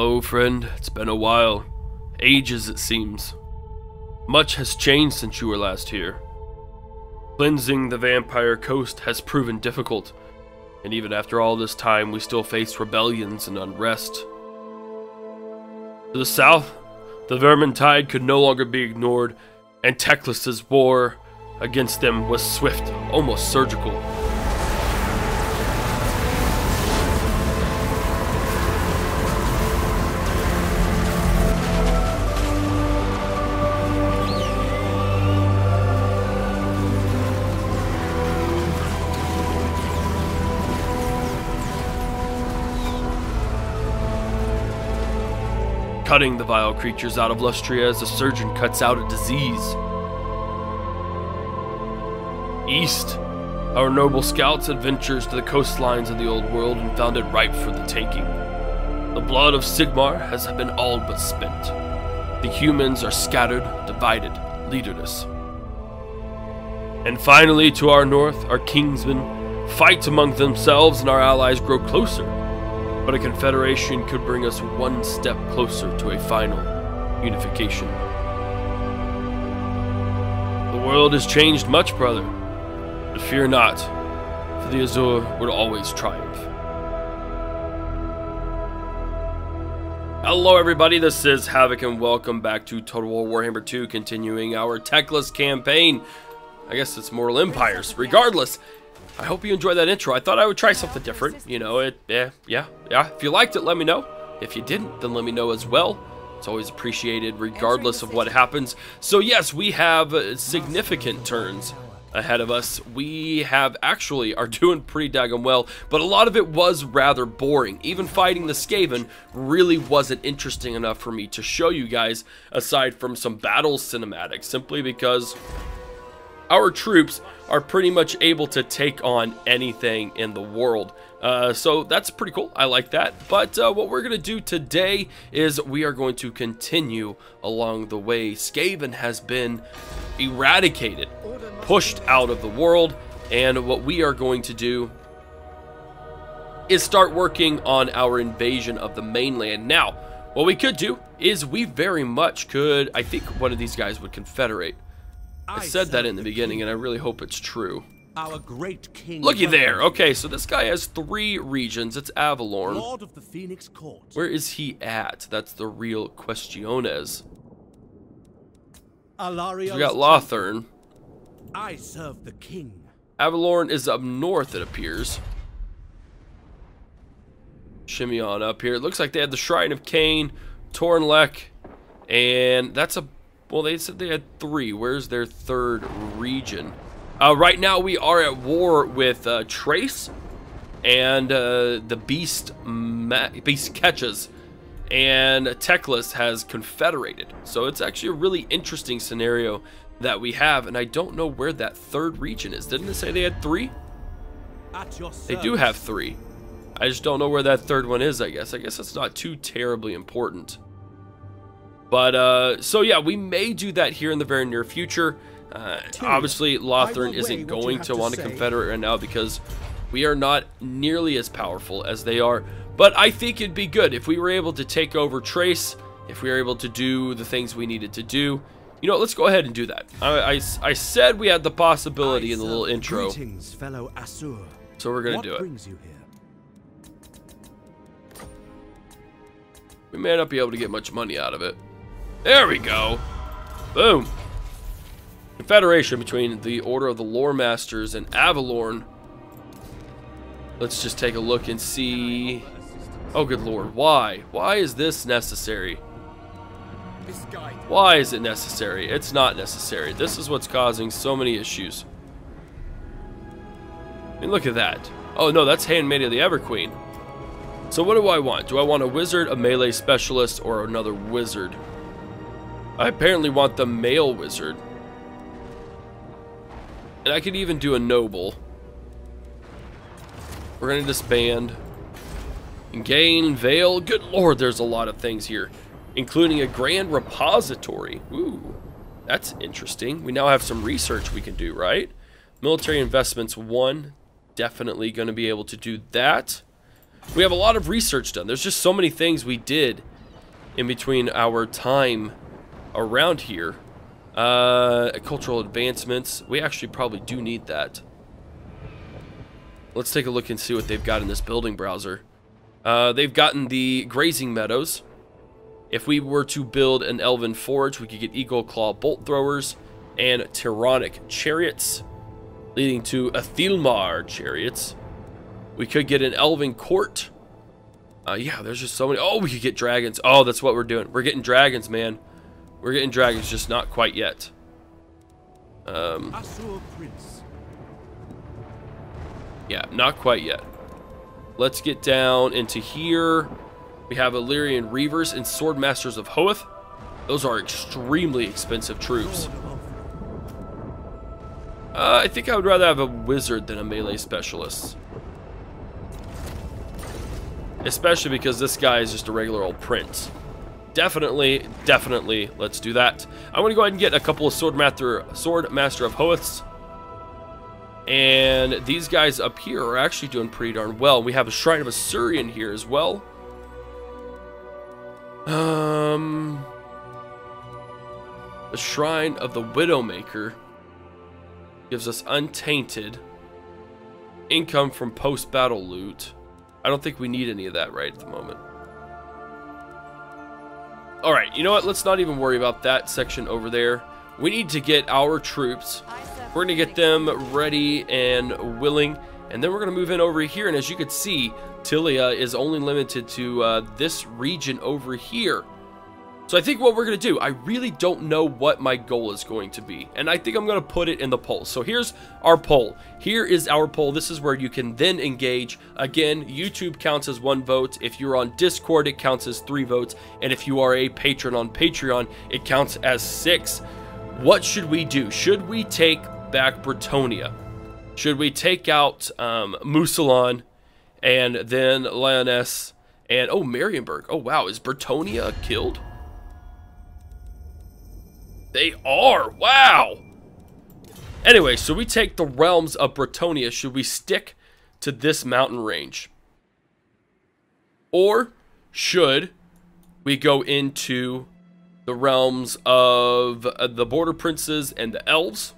Hello, friend. It's been a while. Ages, it seems. Much has changed since you were last here. Cleansing the vampire coast has proven difficult, and even after all this time, we still face rebellions and unrest. To the south, the Vermintide could no longer be ignored, and Teclis's war against them was swift, almost surgical. Cutting the vile creatures out of Lustria as a surgeon cuts out a disease. East, our noble scouts adventures to the coastlines of the old world and found it ripe for the taking. The blood of Sigmar has been all but spent. The humans are scattered, divided, leaderless. And finally, to our north, our kingsmen fight among themselves and our allies grow closer. But a confederation could bring us one step closer to a final unification. The world has changed much, brother. But fear not, for the Azure would always triumph. Hello everybody, this is Havoc and welcome back to Total War Warhammer 2, continuing our Teclis campaign. I guess it's Mortal Empires. Regardless, I hope you enjoyed that intro. I thought I would try something different. You know, yeah. If you liked it, let me know. If you didn't, then let me know as well. It's always appreciated regardless of what happens. So yes, we have significant turns ahead of us. We are doing pretty daggone well, but a lot of it was rather boring. Even fighting the Skaven really wasn't interesting enough for me to show you guys, aside from some battle cinematics, simply because our troops are pretty much able to take on anything in the world. So that's pretty cool. I like that. But what we're going to do today is we are going to continue along the way. Skaven has been eradicated, pushed out of the world, and what we are going to do is start working on our invasion of the mainland. Now, what we could do is we very much could, I think one of these guys would confederate. I said that in the beginning, and I really hope it's true. Our great king. Looky there. Okay, so this guy has 3 regions. It's Avalorn. Lord of the Phoenix Court. Where is he at? That's the real questiones. We got Lothern. I serve the king. Avalorn is up north, it appears. Shimmy on up here. It looks like they had the Shrine of Cain, Tornlek, and that's a... Well, they said they had 3. Where's their 3rd region? Right now, we are at war with Trace and the Beast Catches, and Teclis has confederated. So it's actually a really interesting scenario that we have, and I don't know where that 3rd region is. Didn't it say they had 3? They do have 3. I just don't know where that 3rd one is, I guess. I guess it's not too terribly important. But, so yeah, we may do that here in the very near future. Obviously, Lothern isn't going to want to confederate right now because we are not nearly as powerful as they are. But I think it'd be good if we were able to take over Trace, if we were able to do the things we needed to do. You know, let's go ahead and do that. I said we had the possibility in the little intro. Greetings, fellow Asur. So we're going to do it. Brings you here? We may not be able to get much money out of it. There we go. Boom. Confederation between the Order of the Lore Masters and Avalorn. Let's just take a look and see. Oh, good lord. Why? Why is this necessary? Why is it necessary? It's not necessary. This is what's causing so many issues. I mean, look at that. Oh, no, that's Handmaid of the Everqueen. So what do I want? Do I want a wizard, a melee specialist, or another wizard? I apparently want the male wizard. And I could even do a noble. We're going to disband. And gain, veil. Good lord, there's a lot of things here. Including a grand repository. Ooh, that's interesting. We now have some research we can do, right? Military investments 1. Definitely going to be able to do that. We have a lot of research done. There's just so many things we did in between our time around here. Cultural advancements. We actually probably do need that. Let's take a look and see what they've got in this building browser. They've gotten the grazing meadows. If we were to build an elven forge, we could get eagle claw bolt throwers and tyrannic chariots, leading to Athilmar chariots. We could get an elven court. Yeah, there's just so many. Oh, we could get dragons. Oh, that's what we're doing. We're getting dragons, man. We're getting dragons, just not quite yet. Asur Prince. Yeah, not quite yet. Let's get down into here. We have Illyrian Reavers and Sword Masters of Hoeth. Those are extremely expensive troops. I think I would rather have a wizard than a melee specialist. Especially because this guy is just a regular old prince. Definitely, let's do that. I'm going to go ahead and get a couple of Sword Master of Hoeths. And these guys up here are actually doing pretty darn well. We have a Shrine of Asurian here as well. The Shrine of the Widowmaker gives us untainted income from post-battle loot. I don't think we need any of that right at the moment. Alright, you know what? Let's not even worry about that section over there. We need to get our troops. We're going to get them ready and willing. And then we're going to move in over here. And as you can see, Tilia is only limited to this region over here. So I think what we're going to do, I really don't know what my goal is going to be. And I think I'm going to put it in the poll. So here's our poll. Here is our poll. This is where you can then engage. Again, YouTube counts as 1 vote. If you're on Discord, it counts as 3 votes. And if you are a patron on Patreon, it counts as 6. What should we do? Should we take back Bretonnia? Should we take out Musalon and then Lyonesse and, oh, Marienburg. Oh, wow. Is Bretonnia killed? They are. Wow. Anyway, so we take the realms of Bretonnia. Should we stick to this mountain range? Or should we go into the realms of the border princes and the elves?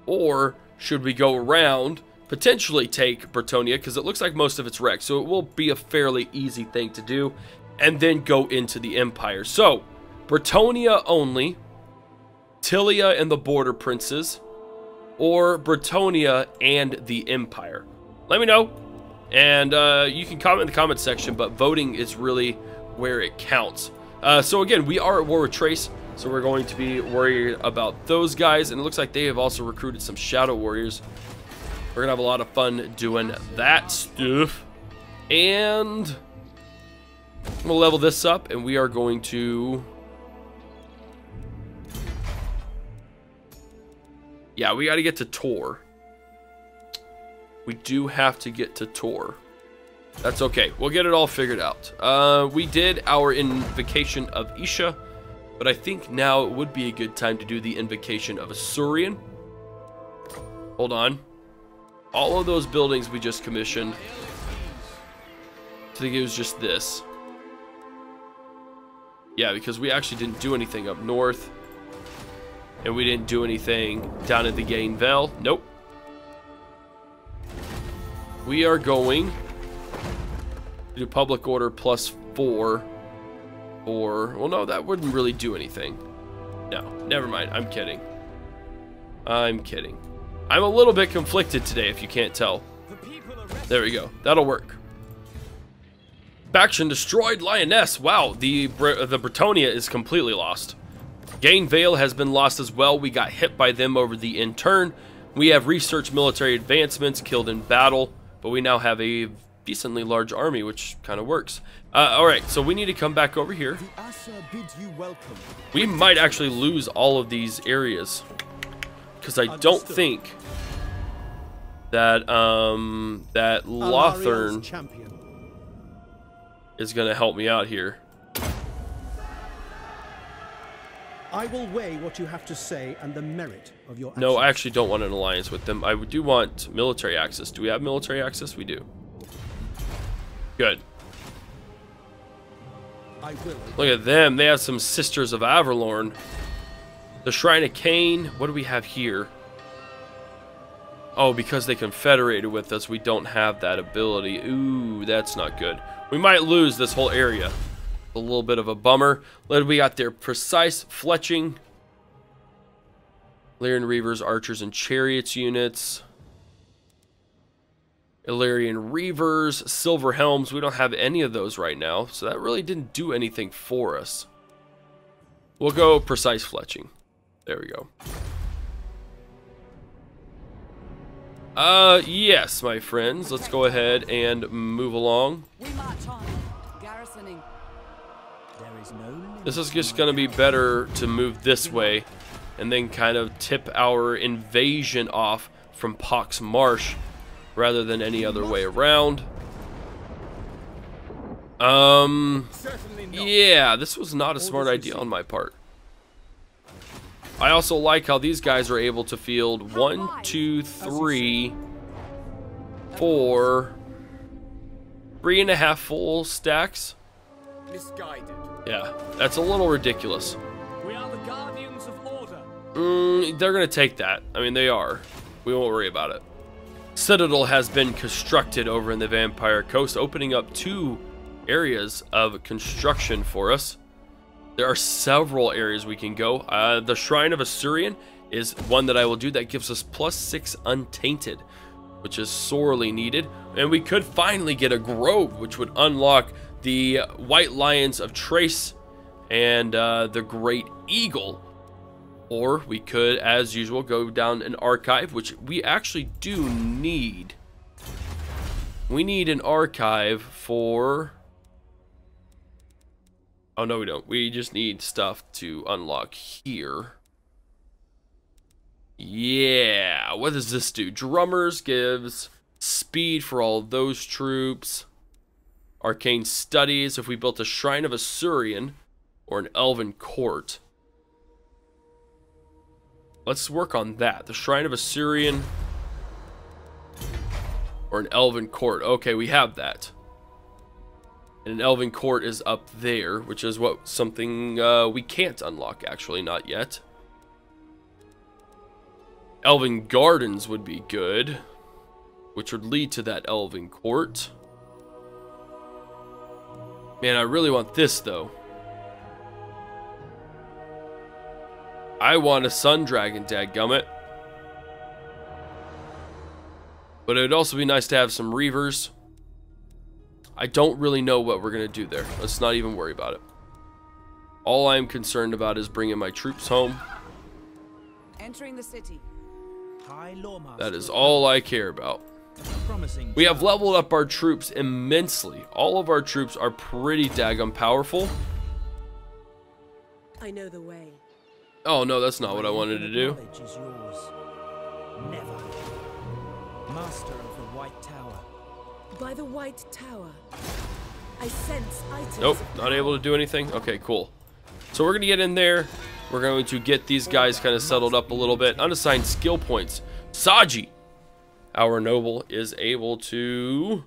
Or should we go around, potentially take Bretonnia, because it looks like most of it's wrecked, so it will be a fairly easy thing to do, and then go into the Empire. So, Bretonnia only, Tilia and the border princes, or Bretonnia and the Empire. Let me know, and you can comment in the comment section, but voting is really where it counts. So again, we are at war with Trace, so we're going to be worried about those guys, and it looks like they have also recruited some Shadow Warriors. We're gonna have a lot of fun doing that stuff, and we'll level this up, and we are going to... Yeah, we got to get to Tor. We do have to get to Tor. That's okay. We'll get it all figured out. We did our invocation of Isha, but I think now it would be a good time to do the invocation of Asurian. Hold on. All of those buildings we just commissioned. I think it was just this. Yeah, because we actually didn't do anything up north. And we didn't do anything down at the Gain Vale. Nope. We are going to do public order +4. Or, well, no, that wouldn't really do anything. No, never mind. I'm kidding. I'm kidding. I'm a little bit conflicted today, if you can't tell. There we go. That'll work. Faction destroyed Lyonesse. Wow, the Bretonnia is completely lost. Gain Vale has been lost as well. We got hit by them over the intern. We have research military advancements, killed in battle, but we now have a decently large army, which kind of works. Alright, so we need to come back over here. We might actually lose all of these areas, because I don't think that that Lothern is going to help me out here. I will weigh what you have to say and the merit of your actions. No, I actually don't want an alliance with them. I do want military access. Do we have military access? We do. Good. I will. Look at them. They have some Sisters of Averlorn. The Shrine of Cain. What do we have here? Oh, because they confederated with us, we don't have that ability. Ooh, that's not good. We might lose this whole area. A little bit of a bummer. We got their precise fletching. Illyrian Reavers, Archers, and Chariots units. Illyrian Reavers, Silver Helms. We don't have any of those right now, so that really didn't do anything for us. We'll go precise fletching. There we go. Yes, my friends. Let's go ahead and move along. We march on. Garrisoning. There is no This is just going to be better to move this way and then kind of tip our invasion off from Pox Marsh rather than any other way around. Yeah, this was not a smart idea on my part. I also like how these guys are able to field 1, 2, 3, 4, 3.5 full stacks. Misguided. Yeah, that's a little ridiculous. We are the guardians of order. They're gonna take that. I mean, they are. We won't worry about it. Citadel has been constructed over in the Vampire Coast, opening up 2 areas of construction for us. There are several areas we can go. The Shrine of Assyrian is one that I will do that gives us +6 Untainted, which is sorely needed. And we could finally get a Grove, which would unlock the White Lions of Trace and the Great Eagle. Or we could, as usual, go down an archive, which we actually do need. We need an archive for... Oh, no, we don't. We just need stuff to unlock here. Yeah. What does this do? Drummers gives speed for all those troops. Arcane Studies. If we built a Shrine of Assyrian or an Elven Court. Let's work on that. The Shrine of Assyrian or an Elven Court. Okay, we have that. And an Elven Court is up there, which is what something we can't unlock, actually, not yet. Elven Gardens would be good, which would lead to that Elven Court. Man, I really want this, though. I want a Sun Dragon, dadgummit. But it would also be nice to have some Reavers. I don't really know what we're going to do there. Let's not even worry about it. All I'm concerned about is bringing my troops home. Entering the city. That is all I care about. We have leveled up our troops immensely. All of our troops are pretty daggum powerful. I know the way. Oh no, that's not what I wanted to do. Never. Master of the White Tower. By the White Tower. I sense items. Nope, not able to do anything. Okay, cool. So we're going to get in there. We're going to get these guys kind of settled up a little bit. Unassigned skill points. Saji, our noble, is able to...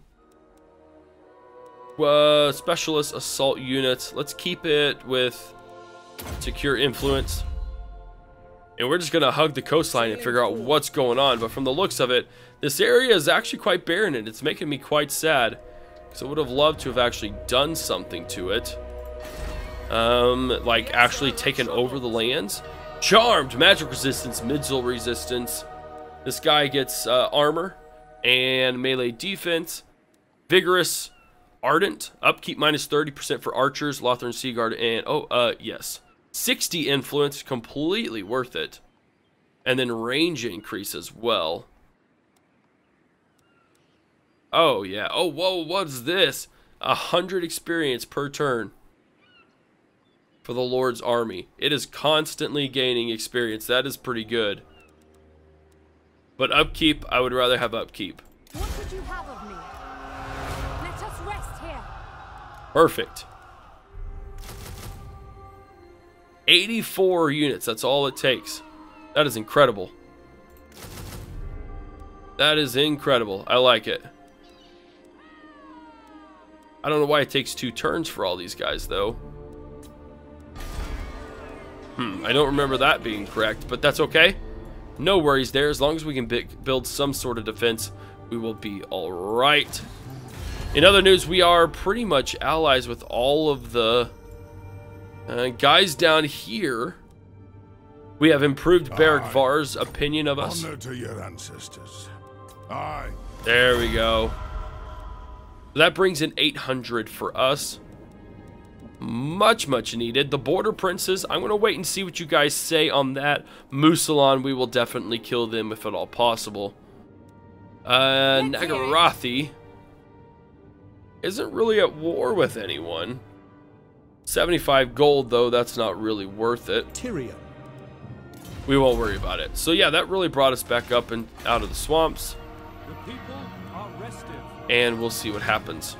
specialist assault units. Let's keep it with secure influence. And we're just going to hug the coastline and figure out what's going on. But from the looks of it, this area is actually quite barren, and it's making me quite sad. Because I would have loved to have actually done something to it. Like actually taken over the lands. Charmed, magic resistance, missile resistance. This guy gets armor and melee defense. Vigorous, ardent, upkeep minus 30% for archers, Lothern Seaguard, and yes. 60 influence, completely worth it. And then range increase as well. Oh yeah. Oh whoa, what's this? 100 experience per turn for the Lord's army. It is constantly gaining experience. That is pretty good. But upkeep, I would rather have upkeep. What would you have of me? Let us rest here. Perfect. 84 units, that's all it takes. That is incredible. That is incredible. I like it. I don't know why it takes 2 turns for all these guys, though. I don't remember that being correct, but that's okay. No worries there. As long as we can build some sort of defense, we will be all right. In other news, we are pretty much allies with all of the guys down here. We have improved Beric Var's opinion of us. Honor to your ancestors. Aye. There we go. That brings in 800 for us. Much needed. The Border Princes, I'm going to wait and see what you guys say on that. Musalon, we will definitely kill them if at all possible. Nagarathi isn't really at war with anyone. 75 gold, though, that's not really worth it. Tyrion. We won't worry about it. So yeah, that really brought us back up and out of the swamps. The people are restive. And we'll see what happens.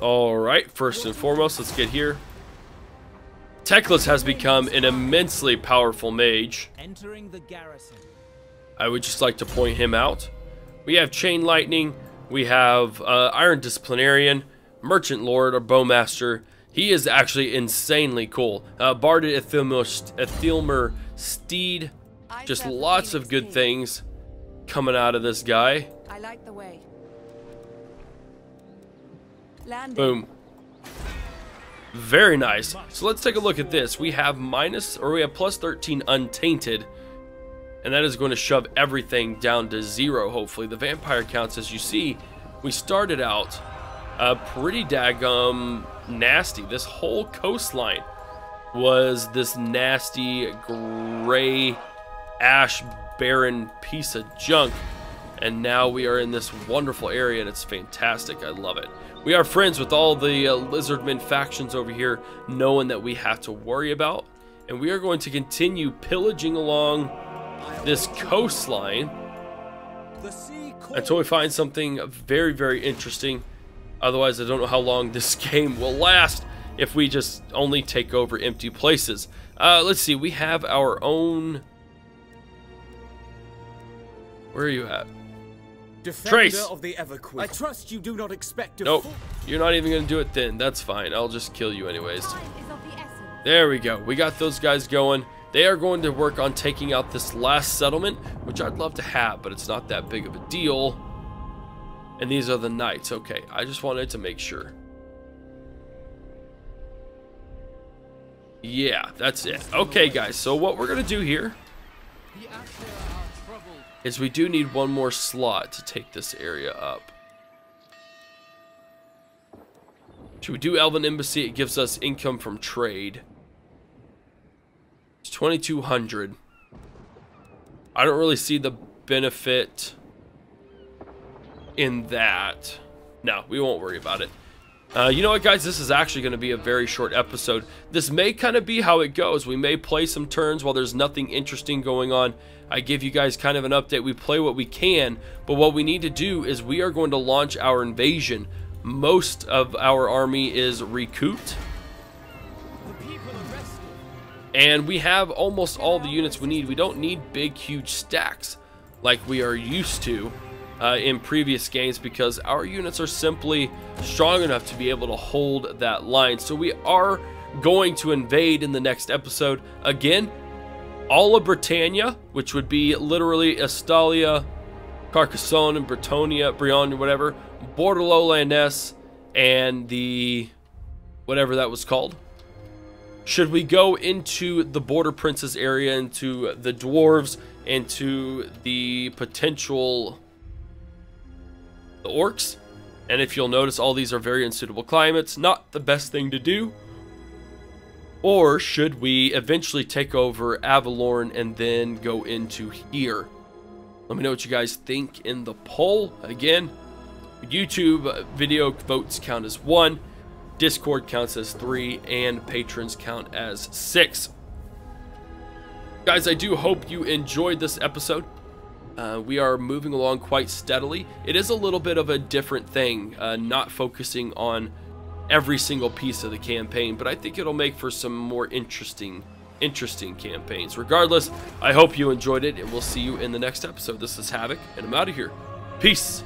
Alright, first and foremost, let's get here. Teclis has become an immensely powerful mage. Entering the garrison. I would just like to point him out. We have Chain Lightning, we have Iron Disciplinarian, Merchant Lord, or Bowmaster. He is actually insanely cool. Barded Ethilmer Steed. Just lots of good things coming out of this guy. I like the way. Landing. Boom. Very nice. So let's take a look at this. We have plus 13 Untainted. And that is going to shove everything down to 0, hopefully. The vampire counts, as you see, we started out pretty daggum nasty. This whole coastline was this nasty gray ash barren piece of junk, and now we are in this wonderful area, and it's fantastic. I love it. We are friends with all the lizardmen factions over here, knowing that we have to worry about, and we are going to continue pillaging along this coastline until we find something very interesting. Otherwise, I don't know how long this game will last if we just only take over empty places. Let's see, we have our own... Where are you at? Trace! Of the Everqueen. I trust you do not expect. Nope, you're not even going to do it then. That's fine. I'll just kill you anyways. Time is of the essence. There we go. We got those guys going. They are going to work on taking out this last settlement, which I'd love to have, but it's not that big of a deal. And these are the knights. Okay, I just wanted to make sure. Yeah, that's it. Okay, guys, so what we're going to do here is we do need one more slot to take this area up. Should we do Elven Embassy? It gives us income from trade. It's 2,200. I don't really see the benefit in that. No, we won't worry about it. You know what, guys? This is actually going to be a very short episode. This may kind of be how it goes. We may play some turns while there's nothing interesting going on. I give you guys kind of an update. We play what we can, but what we need to do is we are going to launch our invasion. Most of our army is recouped, and we have almost all the units we need. We don't need big, huge stacks like we are used to in previous games, because our units are simply strong enough to be able to hold that line. So we are going to invade in the next episode. Again, all of Britannia, which would be literally Estalia, Carcassonne, and Brionne, whatever, Bordelot Landess, and the whatever that was called. Should we go into the Border Princes area, into the dwarves, into the potential the orcs? And if you'll notice, all these are very unsuitable climates, not the best thing to do. Or should we eventually take over Avalorn and then go into here? Let me know what you guys think in the poll. Again, YouTube video votes count as 1, Discord counts as 3, and patrons count as 6. Guys, I do hope you enjoyed this episode. We are moving along quite steadily. It is a little bit of a different thing, not focusing on every single piece of the campaign, but I think it'll make for some more interesting campaigns. Regardless, I hope you enjoyed it, and we'll see you in the next episode. This is Havoc, and I'm out of here. Peace!